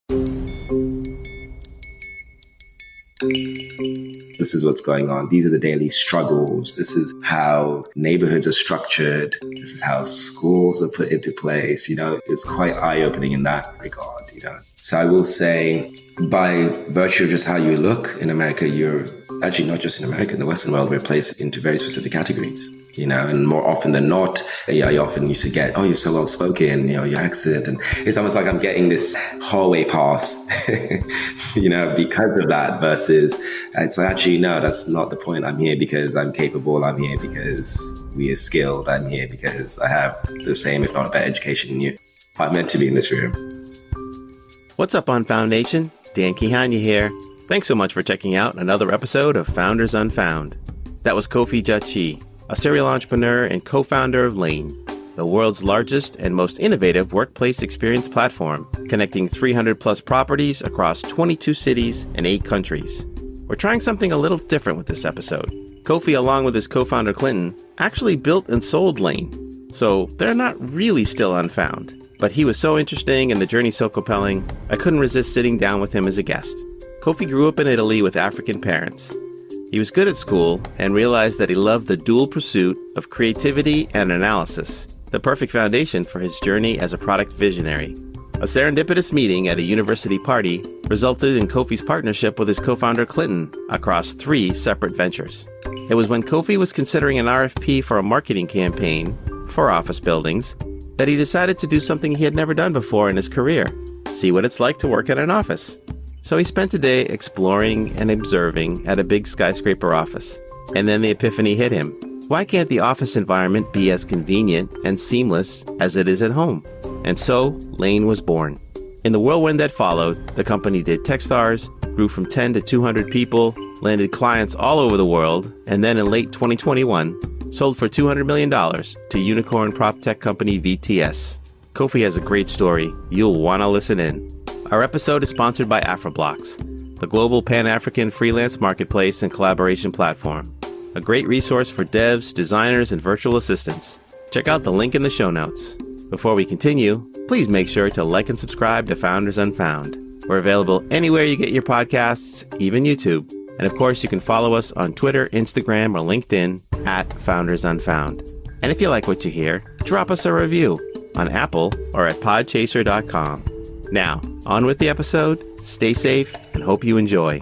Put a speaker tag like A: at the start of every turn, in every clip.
A: This is what's going on. These are the daily struggles. This is how neighborhoods are structured. This is how schools are put into place. It's quite eye-opening in that regard. So I will say, by virtue of just how you look in America, you're actually not just in America, in the Western world, we're placed into very specific categories. And more often than not, I often used to get, oh, you're so well-spoken, your accent. And it's almost like I'm getting this hallway pass, because of that versus it's actually, no, that's not the point. I'm here because I'm capable. I'm here because we are skilled. I'm here because I have the same, if not a better education than you. I'm meant to be in this room.
B: What's up, Unfound Nation? Dan Kihanya here. Thanks so much for checking out another episode of Founders Unfound. That was Kofi Gyekye, a serial entrepreneur and co-founder of Lane, the world's largest and most innovative workplace experience platform, connecting 300 plus properties across 22 cities and 8 countries. We're trying something a little different with this episode. Kofi, along with his co-founder Clinton, actually built and sold Lane, so they're not really still unfound. But he was so interesting and the journey so compelling, I couldn't resist sitting down with him as a guest. Kofi grew up in Italy with African parents. He was good at school and realized that he loved the dual pursuit of creativity and analysis, the perfect foundation for his journey as a product visionary. A serendipitous meeting at a university party resulted in Kofi's partnership with his co-founder Clinton across 3 separate ventures. It was when Kofi was considering an RFP for a marketing campaign for office buildings that he decided to do something he had never done before in his career, see what it's like to work at an office. So he spent a day exploring and observing at a big skyscraper office. And then the epiphany hit him. Why can't the office environment be as convenient and seamless as it is at home? And so Lane was born. In the whirlwind that followed, the company did Techstars, grew from 10 to 200 people, landed clients all over the world, and then in late 2021, sold for $200 million to unicorn prop tech company VTS. Kofi has a great story. You'll want to listen in. Our episode is sponsored by AfroBlocks, the global Pan-African freelance marketplace and collaboration platform. A great resource for devs, designers, and virtual assistants. Check out the link in the show notes. Before we continue, please make sure to like and subscribe to Founders Unfound. We're available anywhere you get your podcasts, even YouTube. And of course, you can follow us on Twitter, Instagram, or LinkedIn at Founders Unfound. And if you like what you hear, drop us a review on Apple or at podchaser.com. Now, on with the episode. Stay safe and hope you enjoy.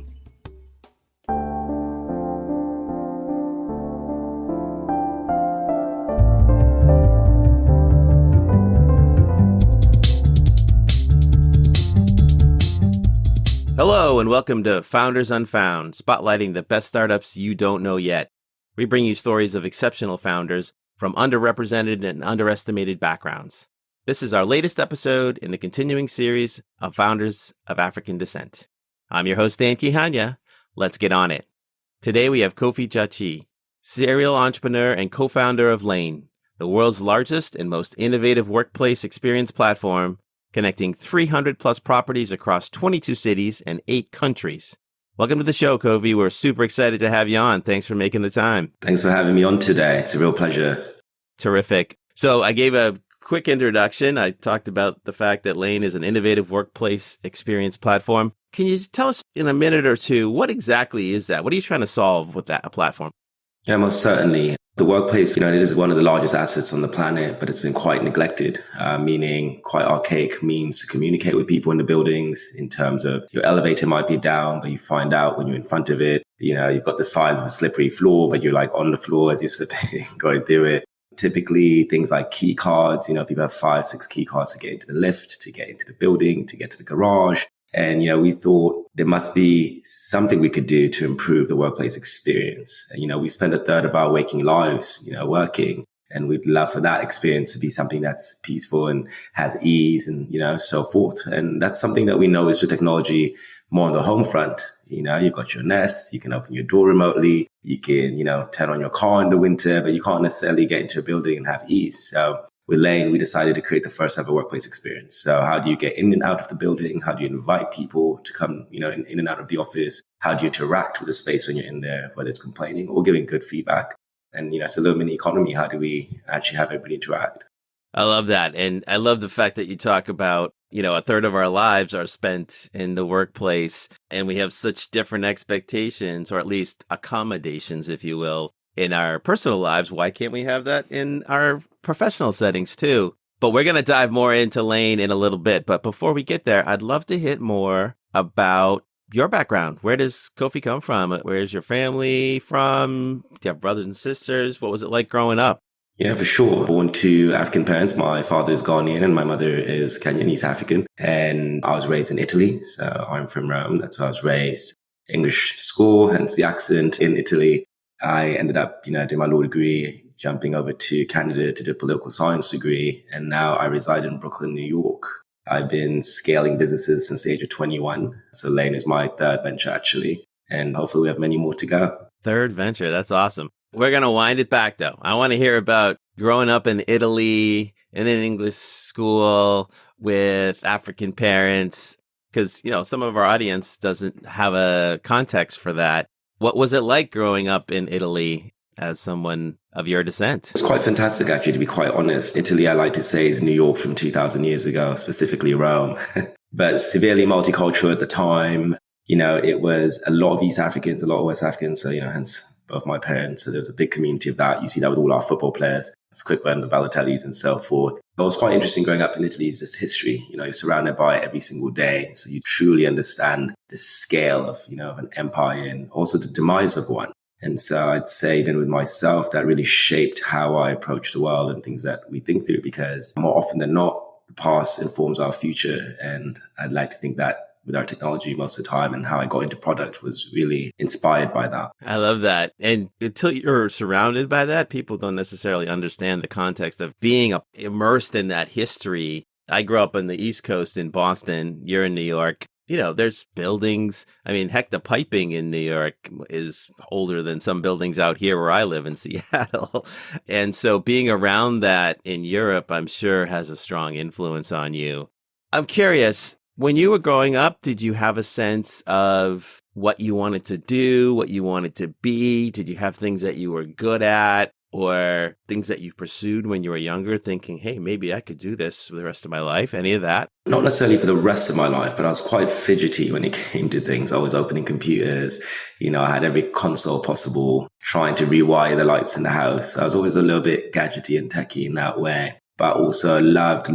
B: Hello and welcome to Founders Unfound, spotlighting the best startups you don't know yet. We bring you stories of exceptional founders from underrepresented and underestimated backgrounds. This is our latest episode in the continuing series of Founders of African Descent. I'm your host, Dan Kihanya. Let's get on it. Today we have Kofi Gyekye, serial entrepreneur and co-founder of Lane, the world's largest and most innovative workplace experience platform, connecting 300 plus properties across 22 cities and 8 countries. Welcome to the show, Kofi. We're super excited to have you on. Thanks for making the time.
A: Thanks for having me on today. It's a real pleasure.
B: Terrific. So I gave a quick introduction. I talked about the fact that Lane is an innovative workplace experience platform. Can you tell us in a minute or two, what exactly is that? What are you trying to solve with that platform?
A: Yeah, most certainly. The workplace, it is one of the largest assets on the planet, but it's been quite neglected, meaning quite archaic means to communicate with people in the buildings in terms of your elevator might be down, but you find out when you're in front of it, you've got the signs of a slippery floor, but you're like on the floor as you're slipping, going through it. Typically, things like key cards, people have 5, 6 key cards to get into the lift, to get into the building, to get to the garage. And, we thought there must be something we could do to improve the workplace experience. And, we spend a third of our waking lives, working. And we'd love for that experience to be something that's peaceful and has ease and, so forth. And that's something that we know is with technology more on the home front. You've got your Nest, you can open your door remotely, you can, turn on your car in the winter, but you can't necessarily get into a building and have ease. So with Lane, we decided to create the first ever workplace experience. So how do you get in and out of the building? How do you invite people to come, in and out of the office? How do you interact with the space when you're in there, whether it's complaining or giving good feedback? And, it's a little mini economy. How do we actually have everybody interact?
B: I love that. And I love the fact that you talk about a third of our lives are spent in the workplace, and we have such different expectations, or at least accommodations, if you will, in our personal lives. Why can't we have that in our professional settings too? But we're going to dive more into Lane in a little bit. But before we get there, I'd love to hit more about your background. Where does Kofi come from? Where's your family from? Do you have brothers and sisters? What was it like growing up?
A: Yeah, for sure. Born to African parents. My father is Ghanaian and my mother is Kenyan, East African. And I was raised in Italy. So I'm from Rome. That's where I was raised. English school, hence the accent in Italy. I ended up, doing my law degree, jumping over to Canada to do a political science degree. And now I reside in Brooklyn, New York. I've been scaling businesses since the age of 21. So Lane is my third venture, actually. And hopefully we have many more to go.
B: Third venture. That's awesome. We're going to wind it back, though. I want to hear about growing up in Italy in an English school with African parents, because, some of our audience doesn't have a context for that. What was it like growing up in Italy as someone of your descent?
A: It's quite fantastic, actually, to be quite honest. Italy, I like to say, is New York from 2,000 years ago, specifically Rome, but severely multicultural at the time. It was a lot of East Africans, a lot of West Africans. So, hence both my parents. So there was a big community of that. You see that with all our football players. It's quick run, the Balotellis and so forth. What was quite interesting growing up in Italy is this history. You're surrounded by it every single day. So you truly understand the scale of, of an empire and also the demise of one. And so I'd say even with myself, that really shaped how I approach the world and things that we think through, because more often than not, the past informs our future. And I'd like to think that with our technology most of the time, and how I got into product was really inspired by that.
B: I love that. And until you're surrounded by that, people don't necessarily understand the context of being immersed in that history. I grew up on the East Coast in Boston. You're in New York. There's buildings. I mean, heck, the piping in New York is older than some buildings out here where I live in Seattle. And so being around that in Europe, I'm sure has a strong influence on you. I'm curious, when you were growing up, did you have a sense of what you wanted to do, what you wanted to be? Did you have things that you were good at, or things that you pursued when you were younger, thinking, hey, maybe I could do this for the rest of my life? Any of that?
A: Not necessarily for the rest of my life, but I was quite fidgety when it came to things. I was opening computers. I had every console possible, trying to rewire the lights in the house. I was always a little bit gadgety and techie in that way. But also loved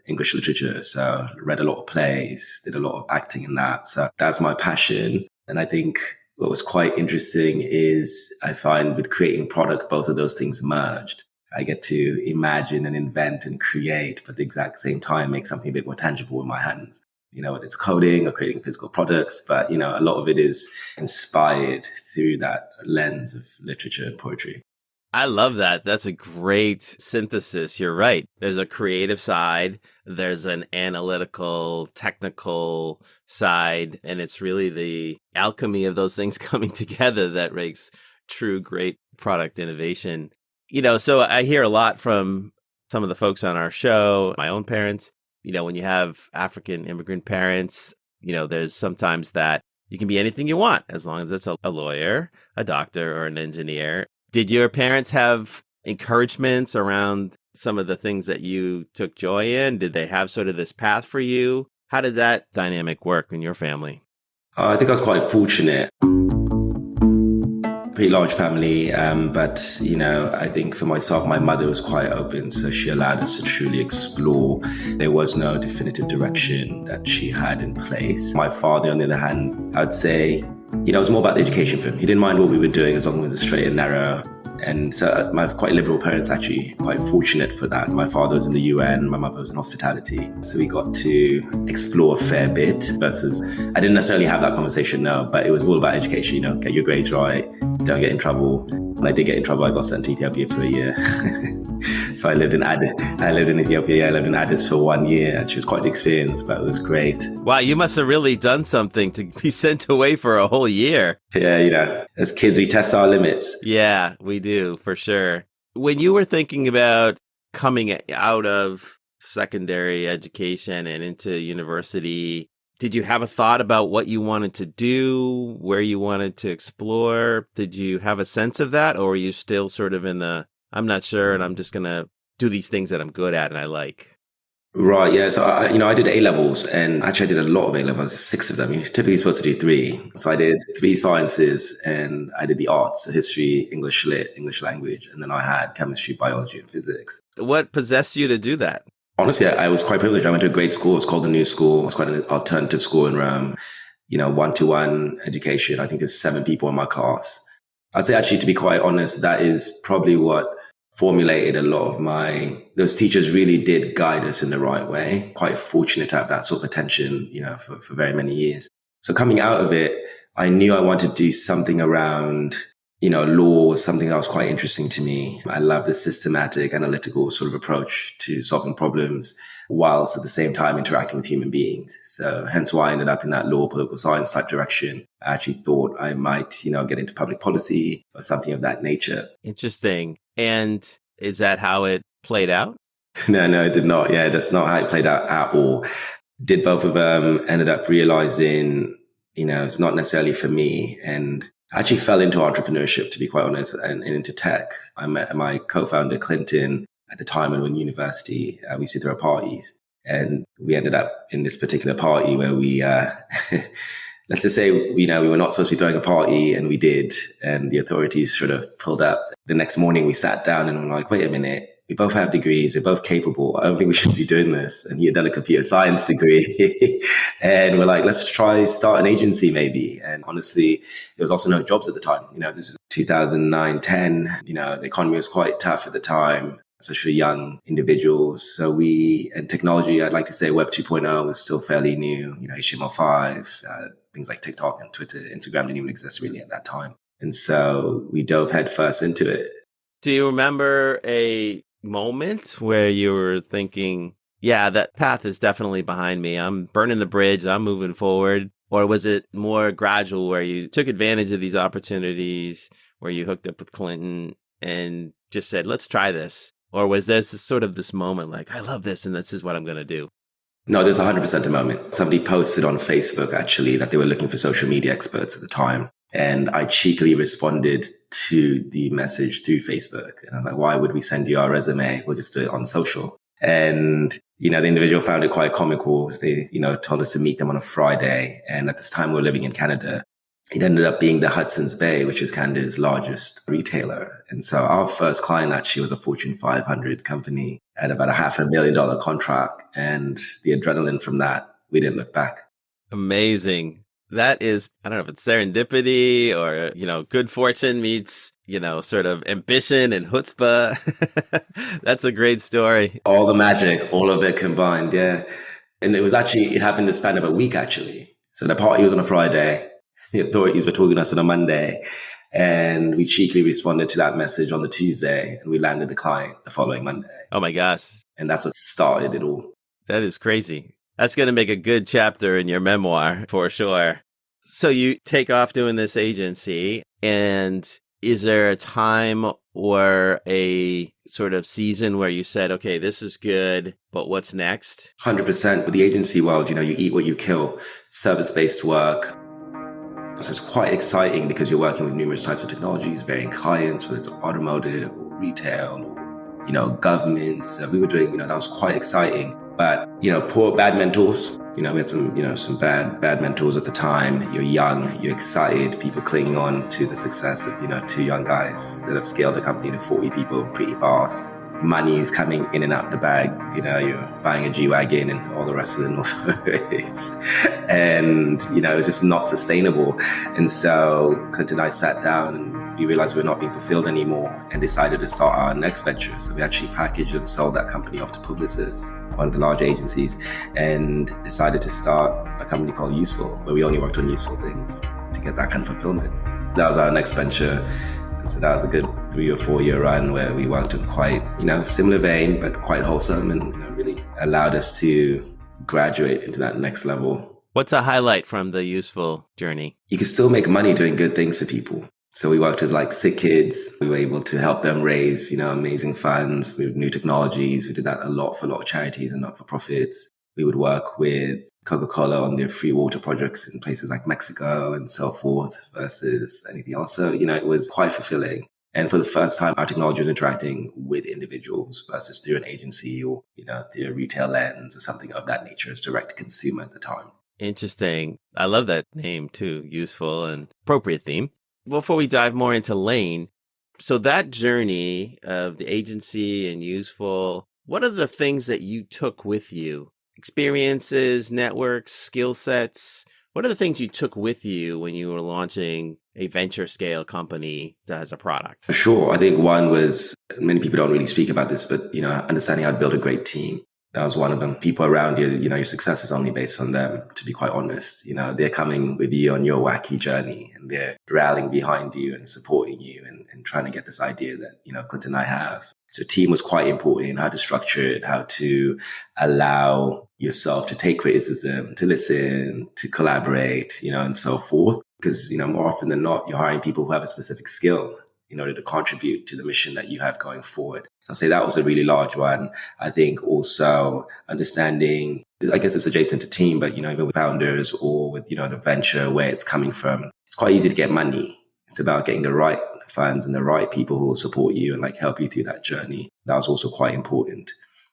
A: English literature. So read a lot of plays, did a lot of acting in that. So that's my passion. And I think what was quite interesting is I find with creating product, both of those things merged. I get to imagine and invent and create, but at the exact same time, make something a bit more tangible with my hands. Whether it's coding or creating physical products, but, a lot of it is inspired through that lens of literature and poetry.
B: I love that. That's a great synthesis. You're right. There's a creative side. There's an analytical, technical side. And it's really the alchemy of those things coming together that makes true great product innovation. So I hear a lot from some of the folks on our show, my own parents, when you have African immigrant parents, there's sometimes that you can be anything you want as long as it's a lawyer, a doctor, or an engineer. Did your parents have encouragements around some of the things that you took joy in? Did they have sort of this path for you? How did that dynamic work in your family?
A: I think I was quite fortunate. Pretty large family, but, I think for myself, my mother was quite open. So she allowed us to truly explore. There was no definitive direction that she had in place. My father, on the other hand, I would say, it was more about the education for him. He didn't mind what we were doing as long as it was straight and narrow. And so my quite liberal parents, actually quite fortunate for that. My father was in the UN, my mother was in hospitality. So we got to explore a fair bit versus, I didn't necessarily have that conversation, no, but it was all about education, get your grades right, don't get in trouble. When I did get in trouble, I got sent to Ethiopia for a year. So I lived in Ethiopia. I lived in Addis for 1 year. Actually, it was quite the experience, but it was great.
B: Wow, you must have really done something to be sent away for a whole year.
A: Yeah, as kids, we test our limits.
B: Yeah, we do, for sure. When you were thinking about coming out of secondary education and into university, did you have a thought about what you wanted to do, where you wanted to explore? Did you have a sense of that, or were you still sort of in the, I'm not sure, and I'm just going to do these things that I'm good at and I like?
A: Right, yeah. So I did A levels, and actually I did a lot of A levels, six of them. You're typically supposed to do three. So I did three sciences, and I did the arts, so history, English lit, English language, and then I had chemistry, biology, and physics.
B: What possessed you to do that?
A: Honestly, I was quite privileged. I went to a great school. It's called the New School. It's quite an alternative school in Rome. One-to-one education. I think there's 7 people in my class. I'd say actually, to be quite honest, that is probably what formulated a lot of those teachers really did guide us in the right way. Quite fortunate to have that sort of attention, for very many years. So coming out of it, I knew I wanted to do something around, law was something that was quite interesting to me. I love the systematic, analytical sort of approach to solving problems whilst at the same time interacting with human beings. So hence why I ended up in that law, political science type direction. I actually thought I might, get into public policy or something of that nature.
B: Interesting. And is that how it played out?
A: No, it did not. Yeah, that's not how it played out at all. Did both of them, ended up realizing, it's not necessarily for me. And I actually fell into entrepreneurship, to be quite honest, and into tech. I met my co-founder, Clinton, at the time when we were in university. We used to throw parties. And we ended up in this particular party where we, let's just say, we were not supposed to be throwing a party, and we did. And the authorities sort of pulled up. The next morning, we sat down and were like, wait a minute. We both have degrees. We're both capable. I don't think we should be doing this. And he had done a computer science degree. And we're like, let's try start an agency maybe. And honestly, there was also no jobs at the time. This is 2009, 10. The economy was quite tough at the time, especially young individuals. So and technology, I'd like to say Web 2.0 was still fairly new. HTML5, things like TikTok and Twitter, Instagram didn't even exist really at that time. And so we dove headfirst into it.
B: Do you remember a moment where you were thinking, yeah, that path is definitely behind me. I'm burning the bridge. I'm moving forward. Or was it more gradual where you took advantage of these opportunities, where you hooked up with Clinton and just said, let's try this? Or was there this moment like, I love this and this is what I'm going to do?
A: No, there's 100% a moment. Somebody posted on Facebook, actually, that they were looking for social media experts at the time. And I cheekily responded to the message through Facebook. And I was like, why would we send you our resume? We'll just do it on social. And, the individual found it quite comical. They, told us to meet them on a Friday. And at this time, we were living in Canada. It ended up being the Hudson's Bay, which is Canada's largest retailer. And so our first client actually was a Fortune 500 company at about a $500,000 contract. And the adrenaline from that, we didn't look back.
B: Amazing. That is, I don't know if it's serendipity or, good fortune meets, sort of ambition and chutzpah. That's a great story.
A: All the magic, all of it combined. Yeah. And it happened in the span of a week, actually. So the party was on a Friday. The authorities were talking to us on a Monday. And we cheekily responded to that message on the Tuesday, and we landed the client the following Monday.
B: Oh my gosh.
A: And that's what started it all.
B: That is crazy. That's going to make a good chapter in your memoir for sure. So you take off doing this agency, and is there a time or a sort of season where you said, okay, this is good, but what's next?
A: 100%. With the agency world, you eat what you kill, service-based work. So it's quite exciting because you're working with numerous types of technologies, varying clients, whether it's automotive or retail or, governments. We were doing, that was quite exciting. But, bad mentors. We had some bad mentors at the time. You're young, you're excited, people clinging on to the success of, 2 young guys that have scaled a company to 40 people pretty fast. Money is coming in and out the bag. You're buying a G-Wagon and all the rest of the North. And, it was just not sustainable. And so Clinton and I sat down and we realized we were not being fulfilled anymore and decided to start our next venture. So we actually packaged and sold that company off to Publicis, one of the large agencies, and decided to start a company called Useful, where we only worked on useful things to get that kind of fulfillment. That was our next venture. And so that was a good 3 or 4 year run where we worked in quite, similar vein, but quite wholesome, and really allowed us to graduate into that next level.
B: What's a highlight from the Useful journey?
A: You can still make money doing good things for people. So we worked with like sick kids. We were able to help them raise, amazing funds with new technologies. We did that a lot for a lot of charities and not-for-profits. We would work with Coca-Cola on their free water projects in places like Mexico and so forth versus anything else. So, it was quite fulfilling. And for the first time, our technology was interacting with individuals versus through an agency or, through a retail lens or something of that nature as direct to consumer at the time.
B: Interesting. I love that name too. Useful and appropriate theme. Before we dive more into Lane, so that journey of the agency and useful, what are the things that you took with you? Experiences, networks, skill sets? What are the things you took with you when you were launching a venture scale company that has a product?
A: For sure. I think one was, many people don't really speak about this, but, understanding how to build a great team. That was one of them. People around you, your success is only based on them, to be quite honest. They're coming with you on your wacky journey and they're rallying behind you and supporting you and trying to get this idea that, Clinton and I have. So team was quite important, how to structure it, how to allow yourself to take criticism, to listen, to collaborate, and so forth. Because, more often than not, you're hiring people who have a specific skill in order to contribute to the mission that you have going forward. So I'll say that was a really large one. I think also understanding, I guess it's adjacent to team, but, even with founders or with, the venture where it's coming from, it's quite easy to get money. It's about getting the right funds and the right people who will support you and help you through that journey. That was also quite important.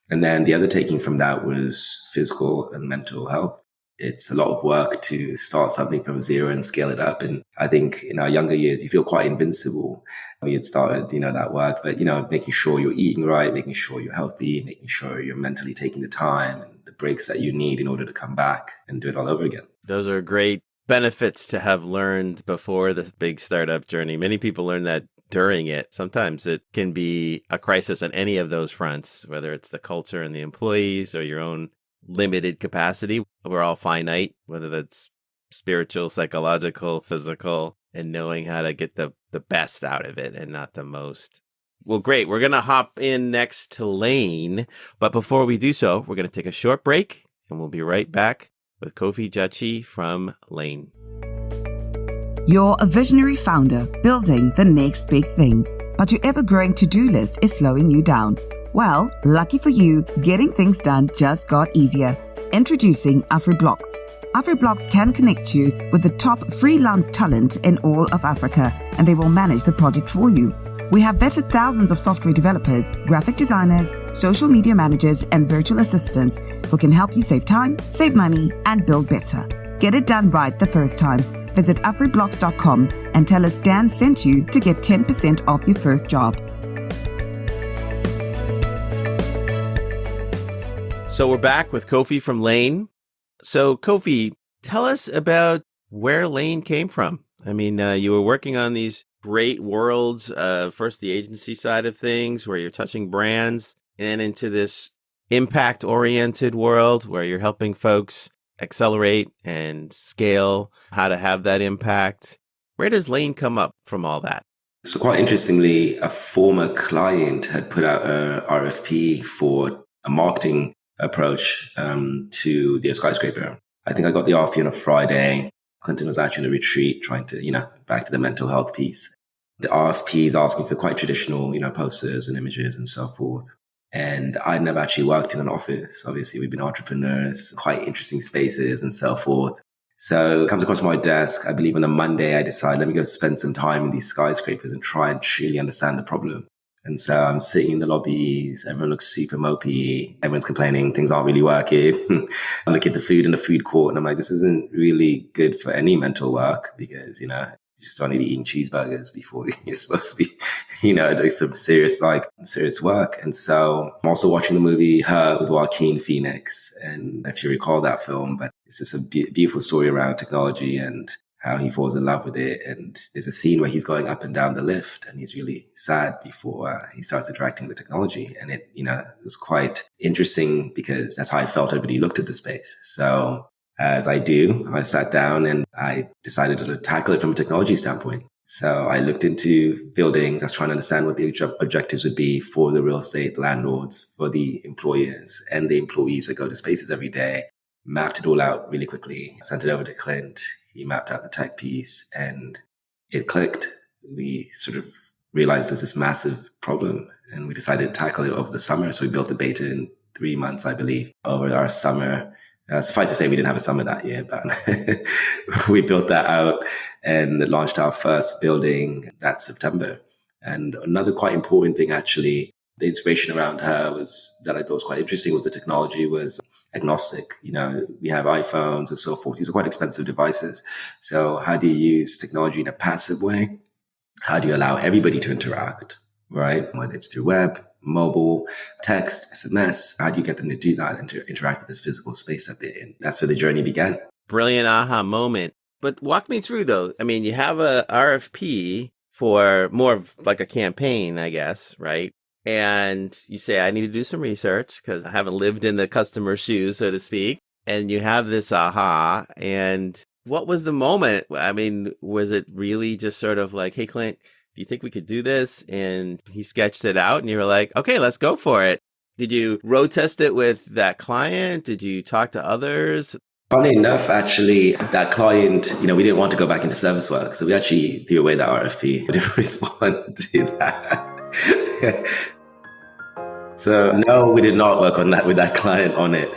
A: And then the other taking from that was physical and mental health. It's a lot of work to start something from zero and scale it up. And I think in our younger years, you feel quite invincible. We had started, that work, but, making sure you're eating right, making sure you're healthy, making sure you're mentally taking the time and the breaks that you need in order to come back and do it all over again.
B: Those are great benefits to have learned before the big startup journey. Many people learn that during it. Sometimes it can be a crisis on any of those fronts, whether it's the culture and the employees or your own limited capacity. We're all finite, whether that's spiritual, psychological, physical, and knowing how to get the best out of it and not the most. Well, great. We're going to hop in next to Lane. But before we do so, we're going to take a short break and we'll be right back with Kofi Gyekye from Lane.
C: You're a visionary founder building the next big thing, but your ever-growing to-do list is slowing you down. Well, lucky for you, getting things done just got easier. Introducing AfriBlocks. AfriBlocks can connect you with the top freelance talent in all of Africa, and they will manage the project for you. We have vetted thousands of software developers, graphic designers, social media managers, and virtual assistants who can help you save time, save money, and build better. Get it done right the first time. Visit afriblocks.com and tell us Dan sent you to get 10% off your first job.
B: So we're back with Kofi from Lane. So Kofi, tell us about where Lane came from. I mean, you were working on these great worlds, first the agency side of things where you're touching brands and into this impact-oriented world where you're helping folks accelerate and scale how to have that impact. Where does Lane come up from all that?
A: So quite interestingly, a former client had put out a RFP for a marketing approach to the skyscraper. I think I got the RFP on a Friday. Clinton was actually in a retreat trying to, back to the mental health piece. The RFP is asking for quite traditional, posters and images and so forth. And I'd never actually worked in an office. Obviously, we've been entrepreneurs, quite interesting spaces and so forth. So it comes across my desk. I believe on a Monday, I decide, let me go spend some time in these skyscrapers and try and truly understand the problem. And so I'm sitting in the lobbies. Everyone looks super mopey. Everyone's complaining. Things aren't really working. I look at the food in the food court and I'm like, this isn't really good for any mental work because, you just don't need to be eating cheeseburgers before you're supposed to be, doing some serious work. And so I'm also watching the movie Her with Joaquin Phoenix. And if you recall that film, but it's just a beautiful story around technology and how he falls in love with it. And there's a scene where he's going up and down the lift and he's really sad before he starts interacting with technology. And it, was quite interesting because that's how I felt everybody looked at the space. So as I do, I sat down and I decided to tackle it from a technology standpoint. So I looked into buildings. I was trying to understand what the objectives would be for the real estate landlords, for the employers and the employees that go to spaces every day. Mapped it all out really quickly, sent it over to Clint. He mapped out the tech piece and it clicked. We sort of realized there's this massive problem and we decided to tackle it over the summer. So we built the beta in 3 months, I believe, over our summer. Suffice to say, we didn't have a summer that year, but we built that out and launched our first building that September. And another quite important thing, actually, the inspiration around her was that I thought was quite interesting was the technology was agnostic. We have iPhones and so forth. These are quite expensive devices. So how do you use technology in a passive way? How do you allow everybody to interact, right? Whether it's through web, mobile, text, SMS, how do you get them to do that and to interact with this physical space that they're in? That's where the journey began.
B: Brilliant aha moment. But walk me through, though. I mean, you have a RFP for more of like a campaign, I guess, right? And you say, I need to do some research because I haven't lived in the customer's shoes, so to speak. And you have this aha. And what was the moment? I mean, was it really just sort of like, hey, Clint, do you think we could do this? And he sketched it out and you were like, okay, let's go for it. Did you road test it with that client? Did you talk to others?
A: Funny enough, actually, that client, we didn't want to go back into service work. So we actually threw away that RFP. We didn't respond to that. So no, we did not work on that with that client on it.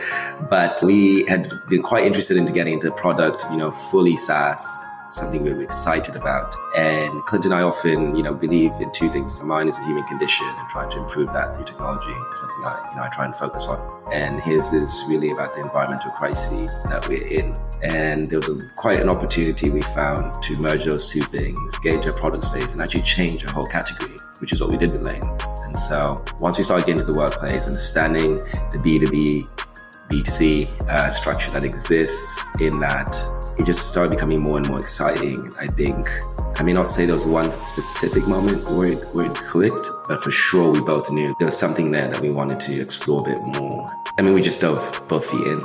A: But we had been quite interested into getting into the product, fully SaaS, something we were excited about. And Clint and I often, believe in two things. Mine is a human condition and trying to improve that through technology. It's something I try and focus on. And his is really about the environmental crisis that we're in. And there was quite an opportunity we found to merge those two things, get into a product space and actually change a whole category, which is what we did with Lane. And so once we started getting into the workplace, understanding the B2B, B2C structure that exists in that, it just started becoming more and more exciting. I think, I may not say there was one specific moment where it clicked, but for sure we both knew there was something there that we wanted to explore a bit more. I mean, we just dove both feet in.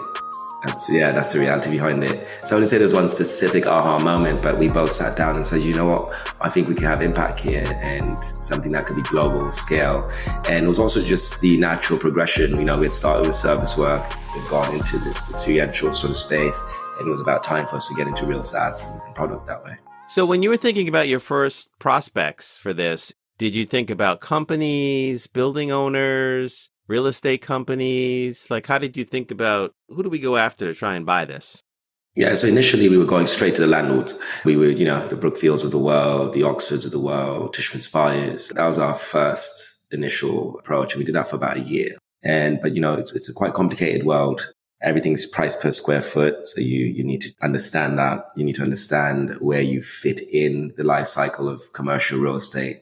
A: That's the reality behind it. So I wouldn't say there's one specific aha moment, but we both sat down and said, you know what, I think we can have impact here and something that could be global scale. And it was also just the natural progression. We had started with service work, we've gone into this experiential sort of space, and it was about time for us to get into real SaaS and product that way.
B: So when you were thinking about your first prospects for this, did you think about companies, building owners, real estate companies? Like, how did you think about who do we go after to try and buy this?
A: Yeah, so initially we were going straight to the landlords. We were, the Brookfields of the world, the Oxfords of the world, Tishman Spires. That was our first initial approach. And we did that for about a year. But it's a quite complicated world. Everything's priced per square foot. So you need to understand that. You need to understand where you fit in the life cycle of commercial real estate.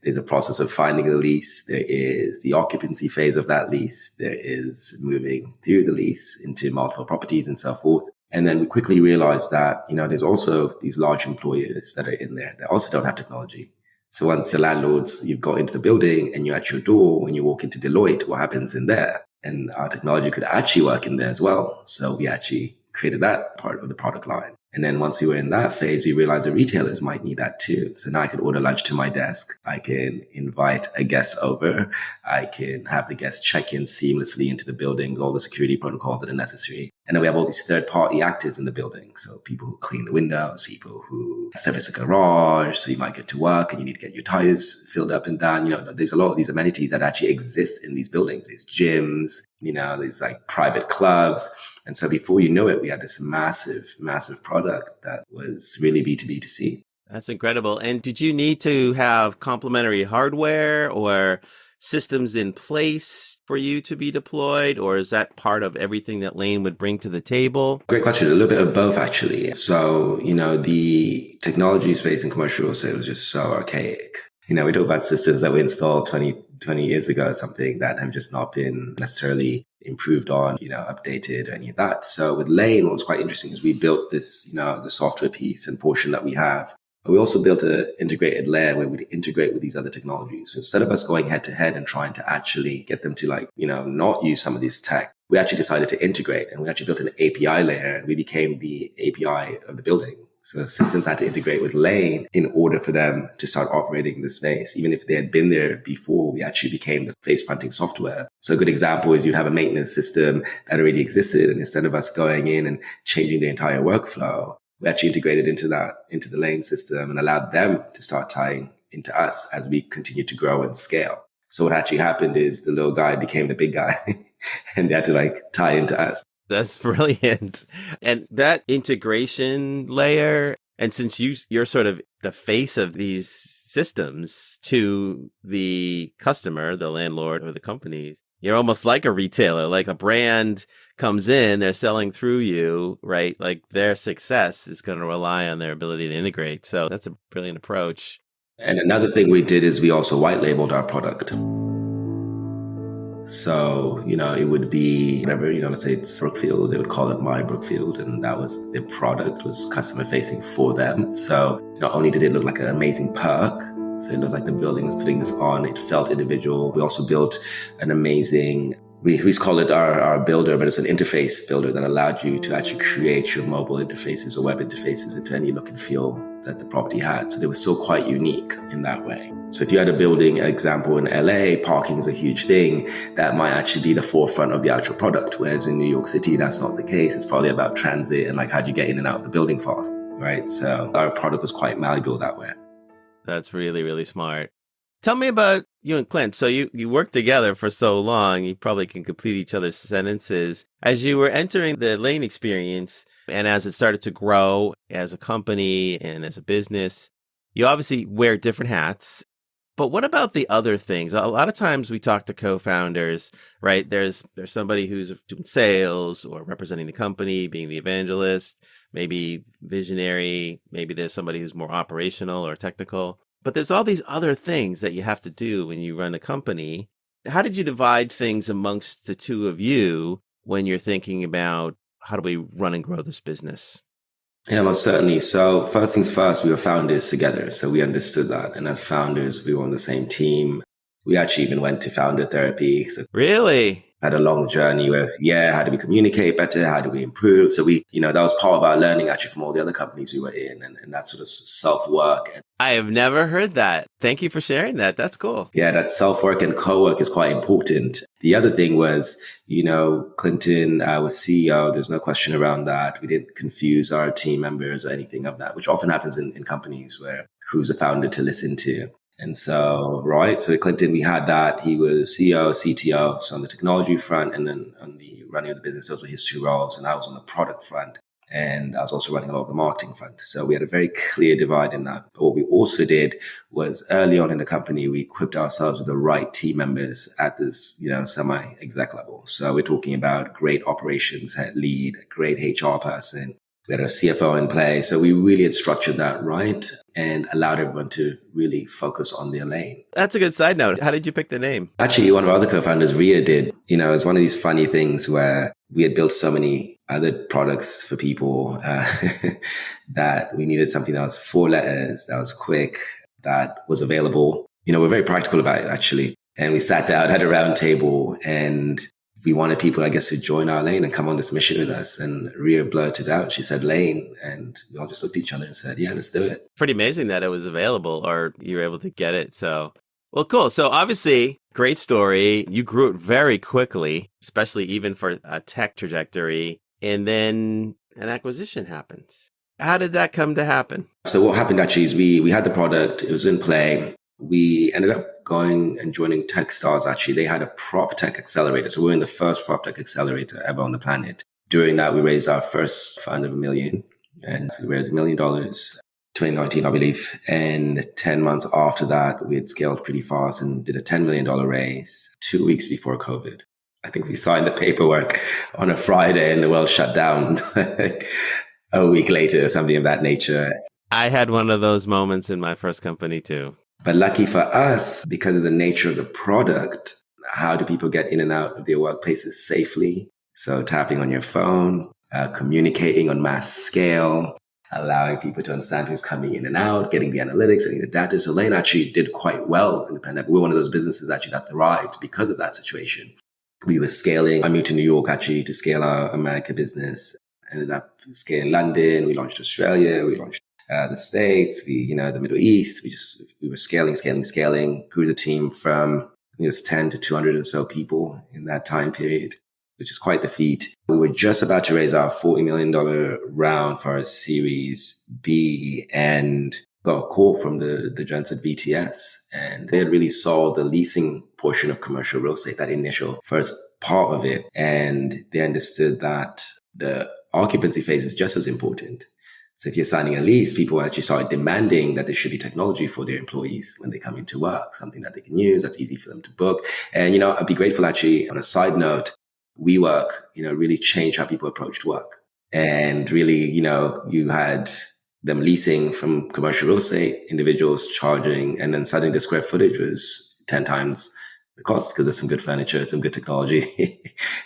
A: There's a process of finding a lease. There is the occupancy phase of that lease. There is moving through the lease into multiple properties and so forth. And then we quickly realized that, there's also these large employers that are in there that also don't have technology. So once the landlords, you've got into the building and you're at your door, when you walk into Deloitte, what happens in there? And our technology could actually work in there as well. So we actually created that part of the product line. And then once we were in that phase, we realized the retailers might need that too. So now I could order lunch to my desk. I can invite a guest over. I can have the guest check in seamlessly into the building with all the security protocols that are necessary. And then we have all these third-party actors in the building. So people who clean the windows, people who service a garage. So you might get to work and you need to get your tires filled up and done. There's a lot of these amenities that actually exist in these buildings. There's gyms, there's like private clubs. And so before you know it, we had this massive, massive product that was really B2B2C.
B: That's incredible. And did you need to have complementary hardware or systems in place for you to be deployed? Or is that part of everything that Lane would bring to the table?
A: Great question. A little bit of both, actually. So, the technology space in commercial real estate was just so archaic. We talk about systems that we installed 20 years ago, something that have just not been necessarily improved on, updated or any of that. So with Lane, what was quite interesting is we built this, the software piece and portion that we have. But we also built an integrated layer where we'd integrate with these other technologies. So instead of us going head to head and trying to actually get them to not use some of this tech, we actually decided to integrate and we actually built an API layer and we became the API of the building. So systems had to integrate with Lane in order for them to start operating the space. Even if they had been there before, we actually became the face-fronting software. So a good example is you'd have a maintenance system that already existed. And instead of us going in and changing the entire workflow, we actually integrated into the Lane system and allowed them to start tying into us as we continue to grow and scale. So what actually happened is the little guy became the big guy and they had to tie into us.
B: That's brilliant. And that integration layer, and since you're sort of the face of these systems to the customer, the landlord or the companies. You're almost like a retailer, like a brand comes in, they're selling through you, right? Like their success is going to rely on their ability to integrate. So that's a brilliant approach.
A: And another thing we did is we also white labeled our product. So, it would be whatever, let's say it's Brookfield, they would call it My Brookfield. And that was their product, was customer facing for them. So not only did it look like an amazing perk, so it looked like the building was putting this on, it felt individual. We also built an amazing, we call it our builder, but it's an interface builder that allowed you to actually create your mobile interfaces or web interfaces into any look and feel that the property had. So they were still quite unique in that way. So if you had a building example in LA, parking is a huge thing, that might actually be the forefront of the actual product. Whereas in New York City, that's not the case. It's probably about transit and like how do you get in and out of the building fast, right? So our product was quite malleable that way.
B: That's really, really smart. Tell me about you and Clint. So you worked together for so long, you probably can complete each other's sentences. As you were entering the Lane experience, and as it started to grow as a company and as a business, you obviously wear different hats. But what about the other things? A lot of times we talk to co-founders, right? There's somebody who's doing sales or representing the company, being the evangelist, maybe visionary, maybe there's somebody who's more operational or technical. But there's all these other things that you have to do when you run a company. How did you divide things amongst the two of you when you're thinking about how do we run and grow this business?
A: Yeah, most certainly. So first things first, we were founders together. So we understood that. And as founders, we were on the same team. We actually even went to founder therapy. So
B: Really?
A: had a long journey where, how do we communicate better? How do we improve? So that was part of our learning actually from all the other companies we were in and that sort of self-work.
B: I have never heard that. Thank you for sharing that. That's cool.
A: Yeah, that self-work and co-work is quite important. The other thing was, Clinton was CEO. There's no question around that. We didn't confuse our team members or anything of that, which often happens in companies where who's a founder to listen to. And so, so Clinton, we had that. He was CEO, CTO, so on the technology front, and then on the running of the business, those were his two roles. And I was on the product front, and I was also running a lot of the marketing front. So we had a very clear divide in that. But what we also did was early on in the company, we equipped ourselves with the right team members at this, semi-exec level. So we're talking about great operations head lead, great HR person. We had a CFO in place. So we really had structured that right and allowed everyone to really focus on their lane.
B: That's a good side note. How did you pick the name?
A: Actually, one of our other co-founders, Ria, did. It's one of these funny things where we had built so many other products for people that we needed something that was 4 letters, that was quick, that was available. We're very practical about it, actually. And we sat down, had a round table, and we wanted people, I guess, to join our lane and come on this mission with us. And Ria blurted out, she said, Lane. And we all just looked at each other and said, yeah, let's do it.
B: Pretty amazing that it was available or you were able to get it. So, well, cool. So obviously, great story. You grew it very quickly, especially even for a tech trajectory. And then an acquisition happens. How did that come to happen?
A: So what happened actually is we had the product, it was in play. We ended up going and joining Techstars. Actually, they had a prop tech accelerator. So we were in the first prop tech accelerator ever on the planet. During that, we raised our first fund of $1 million. And so we raised $1 million, 2019, I believe. And 10 months after that, we had scaled pretty fast and did a $10 million raise 2 weeks before COVID. I think we signed the paperwork on a Friday and the world shut down a week later or something of that nature.
B: I had one of those moments in my first company too.
A: But lucky for us, because of the nature of the product, how do people get in and out of their workplaces safely? So tapping on your phone, communicating on mass scale, allowing people to understand who's coming in and out, getting the analytics, getting the data. So Lane actually did quite well in the pandemic. We're one of those businesses actually that thrived because of that situation. We were scaling. I moved to New York actually to scale our America business. Ended up scaling London. We launched Australia. We launched the States, the Middle East. We were scaling, grew the team from 10 to 200 or so people in that time period, which is quite the feat. We were just about to raise our $40 million round for our Series B and got a call from the gents at VTS. And they had really saw the leasing portion of commercial real estate, that initial first part of it. And they understood that the occupancy phase is just as important. So if you're signing a lease, people actually started demanding that there should be technology for their employees when they come into work, something that they can use, that's easy for them to book. And, I'd be grateful actually, on a side note, WeWork, really changed how people approached work. And really, you had them leasing from commercial real estate, individuals charging, and then suddenly the square footage was 10 times the cost because there's some good furniture, some good technology,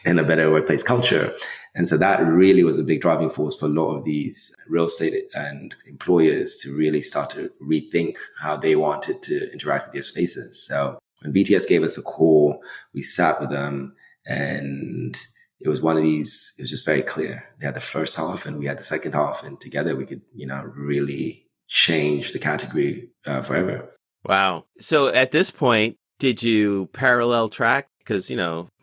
A: and a better workplace culture. And so that really was a big driving force for a lot of these real estate and employers to really start to rethink how they wanted to interact with their spaces. So when VTS gave us a call, we sat with them, and it was one of these, it was just very clear. They had the first half and we had the second half, and together we could, really change the category forever.
B: Wow. So at this point, did you parallel track? Because,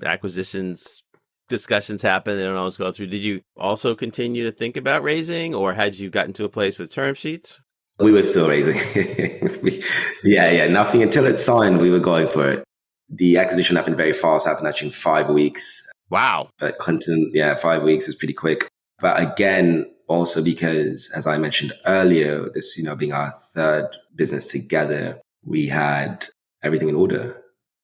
B: acquisitions discussions happen, they don't always go through. Did you also continue to think about raising, or had you gotten to a place with term sheets?
A: We were still raising. Nothing until it's signed, we were going for it. The acquisition happened very fast, happened actually in 5 weeks.
B: Wow.
A: But Clinton, 5 weeks is pretty quick. But again, also because, as I mentioned earlier, this, being our third business together, we had everything in order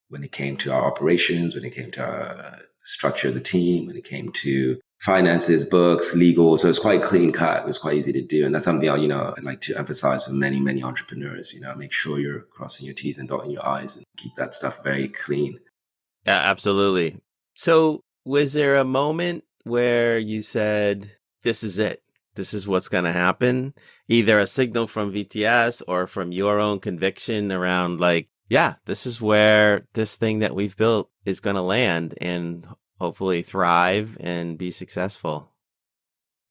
A: when it came to our operations, when it came to our structure of the team, when it came to finances, books, legal. So it's quite clean cut. It was quite easy to do. And that's something, I'd like to emphasize for many, many entrepreneurs, make sure you're crossing your T's and dotting your I's and keep that stuff very clean.
B: Yeah, absolutely. So was there a moment where you said, this is it? This is what's going to happen? Either a signal from VTS or from your own conviction around this is where this thing that we've built is going to land and hopefully thrive and be successful.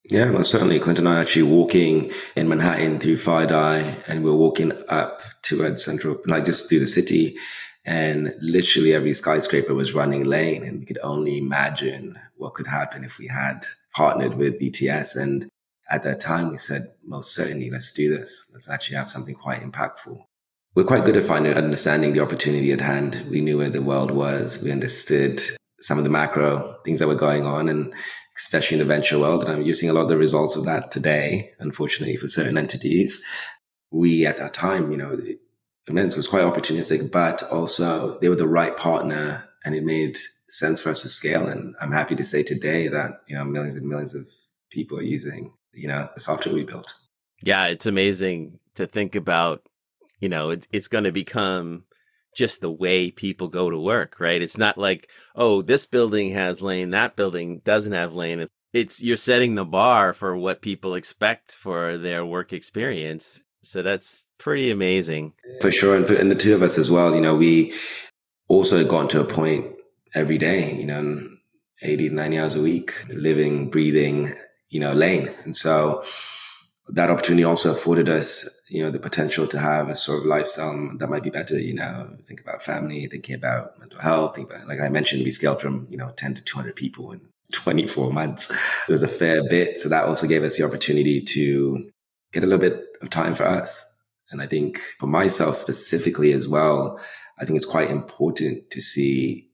A: Yeah, well, certainly. Clinton and I are actually walking in Manhattan through FireEye, and we're walking up towards Central, just through the city. And literally every skyscraper was running lane, and we could only imagine what could happen if we had partnered with VTS. And at that time, we said, most certainly, let's do this. Let's actually have something quite impactful. We're quite good at understanding the opportunity at hand. We knew where the world was. We understood some of the macro things that were going on, and especially in the venture world. And I'm using a lot of the results of that today, unfortunately, for certain entities. We, at that time, it was quite opportunistic, but also they were the right partner, and it made sense for us to scale. And I'm happy to say today that, millions and millions of people are using, the software we built.
B: Yeah, it's amazing to think about, it's going to become just the way people go to work, right? It's not like, oh, this building has lane, that building doesn't have lane. It's you're setting the bar for what people expect for their work experience. So that's pretty amazing.
A: For sure. And the two of us as well, we also had gotten to a point every day, 80 to 90 hours a week, living, breathing, lane. And so that opportunity also afforded us, the potential to have a sort of lifestyle that might be better, think about family, thinking about mental health, think about, like I mentioned, we scaled from, 10 to 200 people in 24 months. There's a fair bit. So that also gave us the opportunity to get a little bit of time for us. And I think for myself specifically as well, I think it's quite important to see,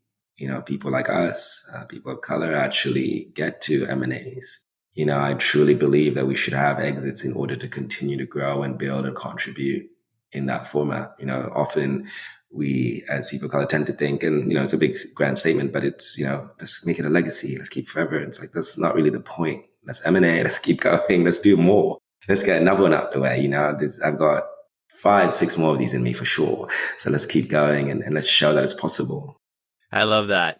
A: people like us, people of color actually get to M&As. I truly believe that we should have exits in order to continue to grow and build and contribute in that format. Often we, as people of color, tend to think, and, it's a big grand statement, but it's, let's make it a legacy. Let's keep forever. It's like, that's not really the point. Let's M&A. Let's keep going. Let's do more. Let's get another one out the way. I've got 5, 6 more of these in me for sure. So let's keep going and let's show that it's possible.
B: I love that.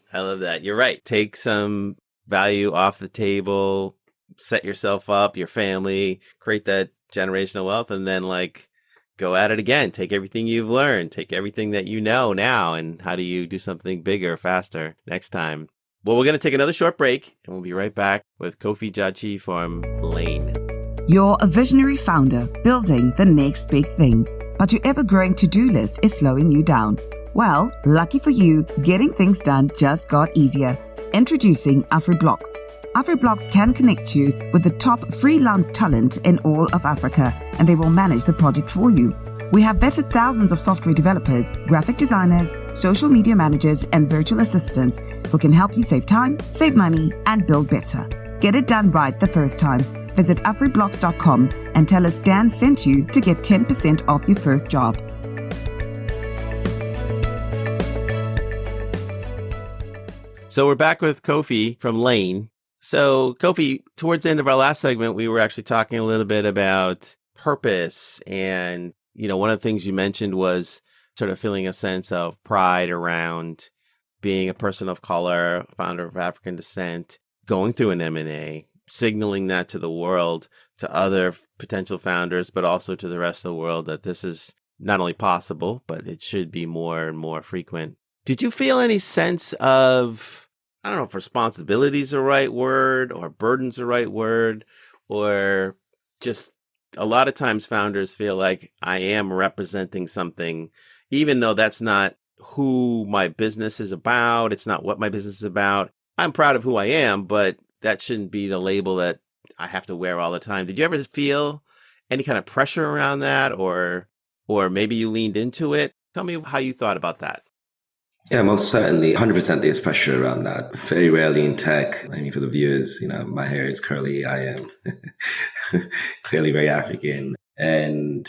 B: You're right. Take some value off the table, set yourself up, your family, create that generational wealth, and then go at it again. Take everything you've learned, take everything that you know now, and how do you do something bigger, faster next time? Well, we're going to take another short break, and we'll be right back with Kofi Gyekye from Lane.
C: You're a visionary founder building the next big thing, but your ever-growing to-do list is slowing you down. Well, lucky for you, getting things done just got easier. Introducing AfriBlocks. AfriBlocks can connect you with the top freelance talent in all of Africa, and they will manage the project for you. We have vetted thousands of software developers, graphic designers, social media managers, and virtual assistants who can help you save time, save money, and build better. Get it done right the first time. Visit afriblocks.com and tell us Dan sent you to get 10% off your first job.
B: So we're back with Kofi from Lane. So Kofi, towards the end of our last segment, we were actually talking a little bit about purpose. And, one of the things you mentioned was sort of feeling a sense of pride around being a person of color, founder of African descent, going through an M&A, signaling that to the world, to other potential founders, but also to the rest of the world that this is not only possible, but it should be more and more frequent. Did you feel any sense of, I don't know if responsibility is the right word or burden's the right word, or just a lot of times founders feel like I am representing something, even though that's not who my business is about. It's not what my business is about. I'm proud of who I am, but that shouldn't be the label that I have to wear all the time. Did you ever feel any kind of pressure around that, or maybe you leaned into it? Tell me how you thought about that.
A: Yeah, most certainly. 100% there's pressure around that. Very rarely in tech. I mean, for the viewers, my hair is curly. I am clearly very African. And,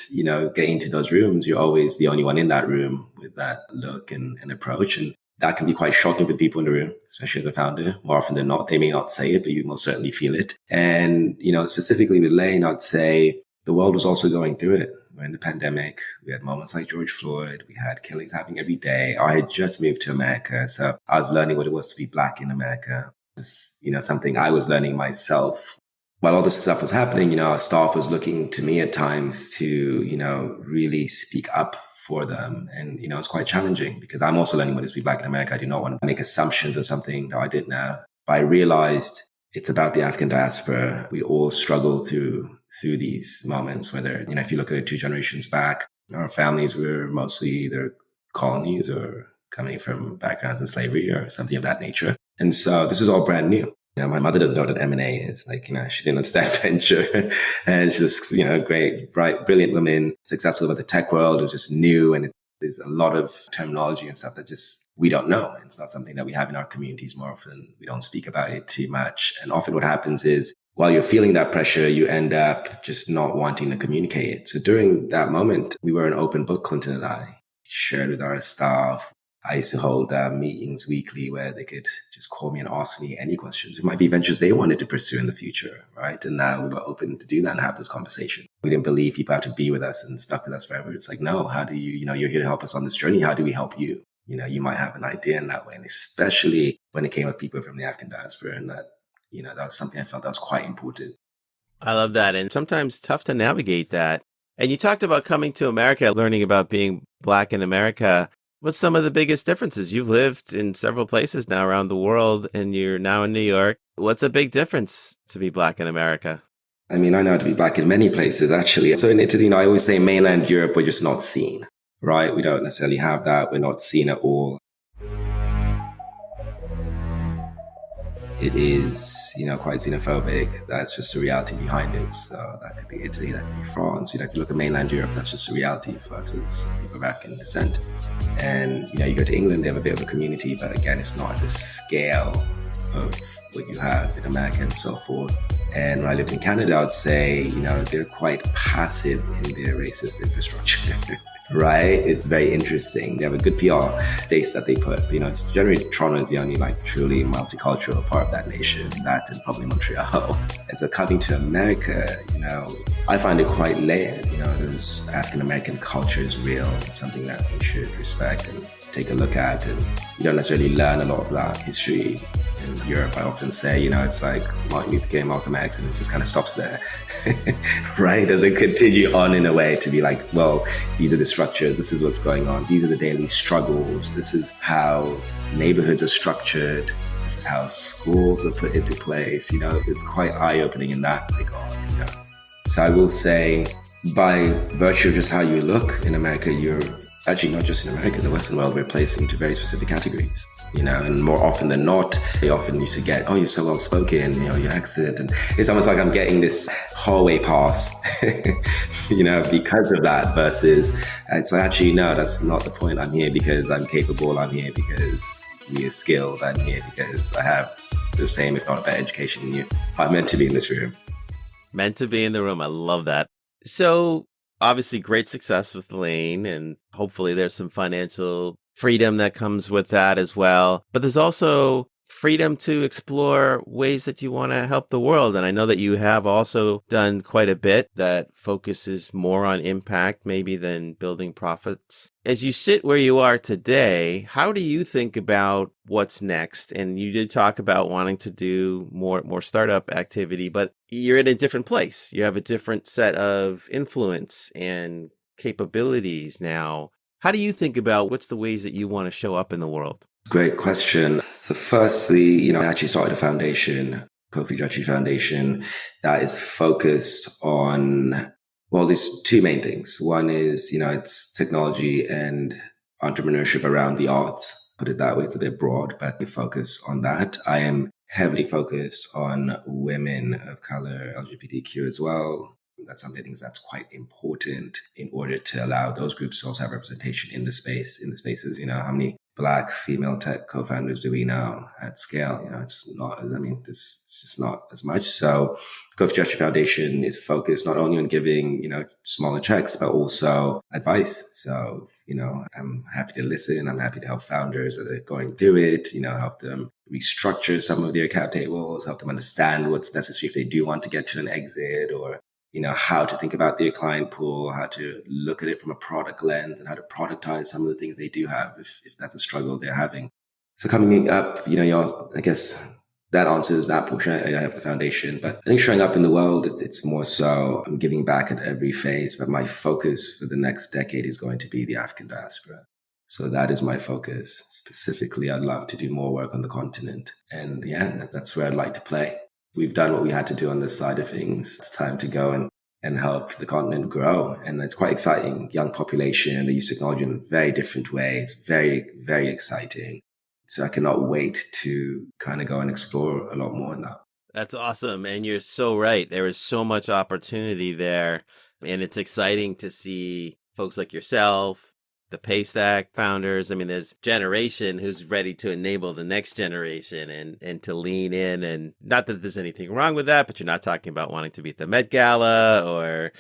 A: getting into those rooms, you're always the only one in that room with that look and approach. And that can be quite shocking for the people in the room, especially as a founder. More often than not, they may not say it, but you most certainly feel it. And, specifically with Lane, I'd say the world was also going through it. We're in the pandemic. We had moments like George Floyd. We had killings happening every day. I had just moved to America, so I was learning what it was to be Black in America. It's, something I was learning myself. While all this stuff was happening, our staff was looking to me at times to, really speak up for them. And, it's quite challenging because I'm also learning what it is to be Black in America. I do not want to make assumptions or something that I didn't know. But I realized it's about the African diaspora. We all struggle through these moments, whether, if you look at 2 generations back, our families were mostly either colonies or coming from backgrounds in slavery or something of that nature. And so this is all brand new. My mother doesn't know what an M&A is. She didn't understand venture. And she's, great, bright, brilliant woman, successful with the tech world. It was just new. And there's a lot of terminology and stuff that just we don't know. It's not something that we have in our communities more often. We don't speak about it too much. And often what happens is while you're feeling that pressure, you end up just not wanting to communicate it. So during that moment, we were an open book, Clinton and I shared with our staff. I used to hold meetings weekly where they could just call me and ask me any questions. It might be ventures they wanted to pursue in the future, right? And now we were open to do that and have those conversations. We didn't believe people had to be with us and stuck with us forever. It's like, no, how do you, you're here to help us on this journey. How do we help you? You might have an idea in that way. And especially when it came with people from the African diaspora, and that, that was something I felt that was quite important.
B: I love that. And sometimes tough to navigate that. And you talked about coming to America, learning about being Black in America. What's some of the biggest differences? You've lived in several places now around the world, and you're now in New York. What's a big difference to be Black in America?
A: I mean, I know how to be Black in many places, actually. So in Italy, I always say mainland Europe, we're just not seen, right? We don't necessarily have that. We're not seen at all. It is, quite xenophobic. That's just the reality behind it. So that could be Italy, that could be France. If you look at mainland Europe, that's just the reality for us as people of African descent. And, you go to England, they have a bit of a community, but again, it's not the scale of what you have in America and so forth. And when I lived in Canada, I would say, they're quite passive in their racist infrastructure. Right? It's very interesting. They have a good PR face that they put. It's generally Toronto is the only truly multicultural part of that nation, that and probably Montreal. And so coming to America, I find it quite layered. There's African American culture is real. It's something that we should respect and take a look at. And you don't necessarily learn a lot of that history in Europe. I often say, it's like Martin Luther King, Malcolm X, and it just kind of stops there. Right? It doesn't continue on in a way to be like, well, these are the structures, this is what's going on, these are the daily struggles, this is how neighborhoods are structured, this is how schools are put into place. It's quite eye-opening in that regard. So I will say, by virtue of just how you look in America, you're actually not just in America, the Western world, we're placed into very specific categories. And more often than not, they often used to get, oh, you're so well spoken, your accent. And it's almost like I'm getting this hallway pass, because of that versus, it's like, actually, no, that's not the point. I'm here because I'm capable. I'm here because we're skilled. I'm here because I have the same, if not a better education than you. I'm meant to be in this room.
B: Meant to be in the room. I love that. So obviously great success with Lane, and hopefully there's some financial freedom that comes with that as well. But there's also freedom to explore ways that you want to help the world. And I know that you have also done quite a bit that focuses more on impact maybe than building profits. As you sit where you are today, how do you think about what's next? And you did talk about wanting to do more startup activity, but you're in a different place. You have a different set of influence and capabilities now. How do you think about what's the ways that you want to show up in the world?
A: Great question. So firstly, I actually started a foundation, Kofi Gyekye Foundation, that is focused on, well, there's two main things. One is, it's technology and entrepreneurship around the arts. Put it that way, it's a bit broad, but we focus on that. I am heavily focused on women of color, LGBTQ as well. That's something I think that's quite important in order to allow those groups to also have representation in the spaces. How many Black female tech co-founders do we know at scale? It's not, it's just not as much. So Kofi Gyekye Foundation is focused not only on giving, smaller checks, but also advice. So, I'm happy to listen. I'm happy to help founders that are going through it, help them restructure some of their cap tables, help them understand what's necessary if they do want to get to an exit, or how to think about their client pool, how to look at it from a product lens, and how to productize some of the things they do have if that's a struggle they're having. So coming up, I guess that answers that portion. I have the foundation, but I think showing up in the world, it's more so I'm giving back at every phase, but my focus for the next decade is going to be the African diaspora. So that is my focus. Specifically, I'd love to do more work on the continent. And that's where I'd like to play. We've done what we had to do on this side of things. It's time to go and help the continent grow. And it's quite exciting. Young population, they use technology in a very different way. It's very, very exciting. So I cannot wait to kind of go and explore a lot more in that.
B: That's awesome. And you're so right. There is so much opportunity there. And it's exciting to see folks like yourself, the Paystack founders. There's generation who's ready to enable the next generation and to lean in. And not that there's anything wrong with that, but you're not talking about wanting to be at the Met Gala or,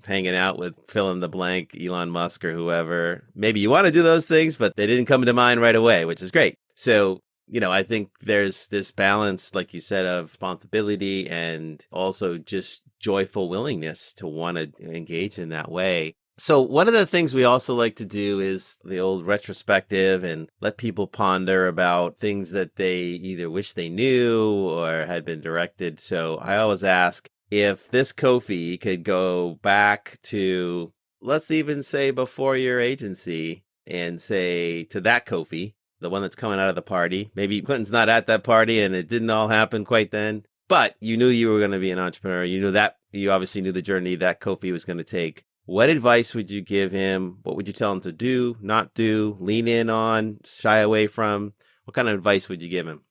B: hanging out with fill in the blank, Elon Musk or whoever. Maybe you want to do those things, but they didn't come to mind right away, which is great. So, I think there's this balance, like you said, of responsibility and also just joyful willingness to want to engage in that way. So one of the things we also like to do is the old retrospective and let people ponder about things that they either wish they knew or had been directed. So I always ask if this Kofi could go back to, let's even say before your agency, and say to that Kofi, the one that's coming out of the party, maybe Clinton's not at that party and it didn't all happen quite then, but you knew you were going to be an entrepreneur. You knew that, you obviously knew the journey that Kofi was going to take. What advice would you give him? What would you tell him to do, not do, lean in on, shy away from? What kind of advice would you give him?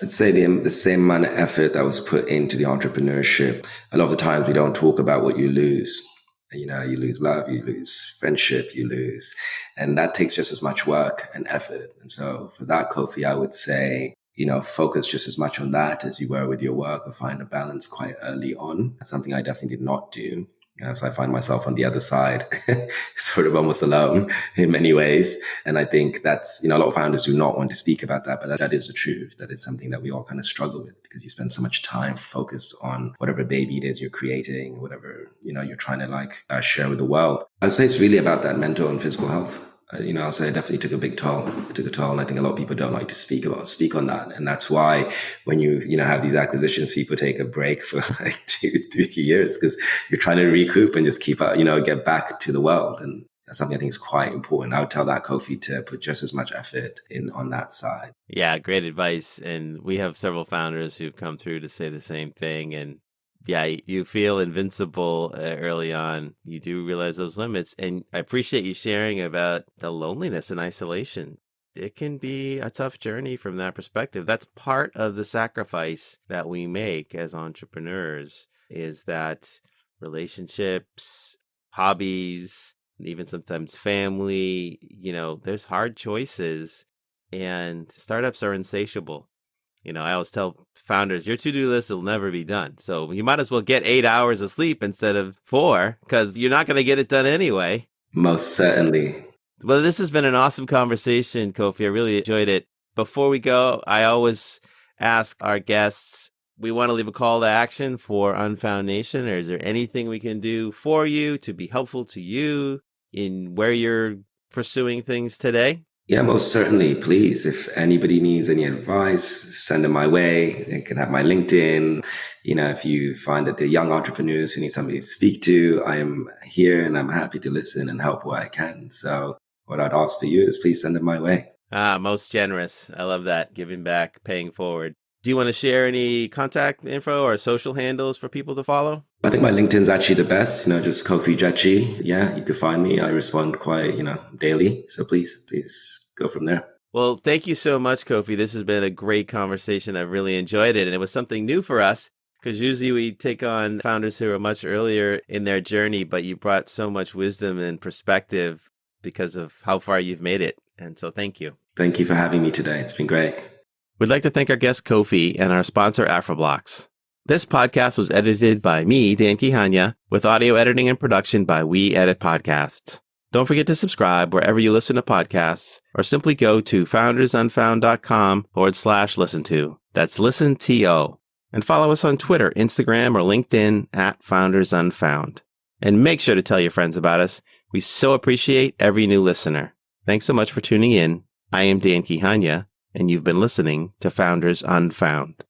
A: I'd say the same amount of effort that was put into the entrepreneurship. A lot of the times we don't talk about what you lose. You lose love, you lose friendship, and that takes just as much work and effort. And so for that, Kofi, I would say, focus just as much on that as you were with your work, or find a balance quite early on. That's something I definitely did not do. So I find myself on the other side, sort of almost alone in many ways. And I think that's, a lot of founders do not want to speak about that, but that is the truth. That is something that we all kind of struggle with, because you spend so much time focused on whatever baby it is you're creating, whatever, you're trying to share with the world. I'd say it's really about that mental and physical health. I'll say it definitely took a big toll. It took a toll. And I think a lot of people don't like to speak on that. And that's why when you have these acquisitions, people take a break for like 2-3 years, because you're trying to recoup and just keep up, get back to the world. And that's something I think is quite important. I would tell that Kofi to put just as much effort in on that side.
B: Yeah, great advice. And we have several founders who've come through to say the same thing. And yeah, you feel invincible early on. You do realize those limits. And I appreciate you sharing about the loneliness and isolation. It can be a tough journey from that perspective. That's part of the sacrifice that we make as entrepreneurs, is that relationships, hobbies, even sometimes family, there's hard choices, and startups are insatiable. I always tell founders, your to-do list will never be done. So you might as well get 8 hours of sleep instead of 4, because you're not going to get it done anyway.
A: Most certainly.
B: Well, this has been an awesome conversation, Kofi. I really enjoyed it. Before we go, I always ask our guests, we want to leave a call to action for Unfound Nation, or is there anything we can do for you to be helpful to you in where you're pursuing things today?
A: Yeah, most certainly. Please, if anybody needs any advice, send them my way. They can have my LinkedIn. If you find that they're young entrepreneurs who need somebody to speak to, I am here and I'm happy to listen and help where I can. So what I'd ask for you is please send them my way.
B: Most generous. I love that. Giving back, paying forward. Do you want to share any contact info or social handles for people to follow?
A: I think my LinkedIn's actually the best, just Kofi Gyekye. Yeah, you can find me. I respond quite, daily. So please go from there.
B: Well, thank you so much, Kofi. This has been a great conversation. I've really enjoyed it. And it was something new for us because usually we take on founders who are much earlier in their journey, but you brought so much wisdom and perspective because of how far you've made it. And so thank you.
A: Thank you for having me today. It's been great.
B: We'd like to thank our guest, Kofi, and our sponsor, Afroblocks. This podcast was edited by me, Dan Kihanya, with audio editing and production by We Edit Podcasts. Don't forget to subscribe wherever you listen to podcasts, or simply go to foundersunfound.com/listen to. That's listen to. And follow us on Twitter, Instagram, or LinkedIn at Founders Unfound. And make sure to tell your friends about us. We so appreciate every new listener. Thanks so much for tuning in. I am Dan Kihanya, and you've been listening to Founders Unfound.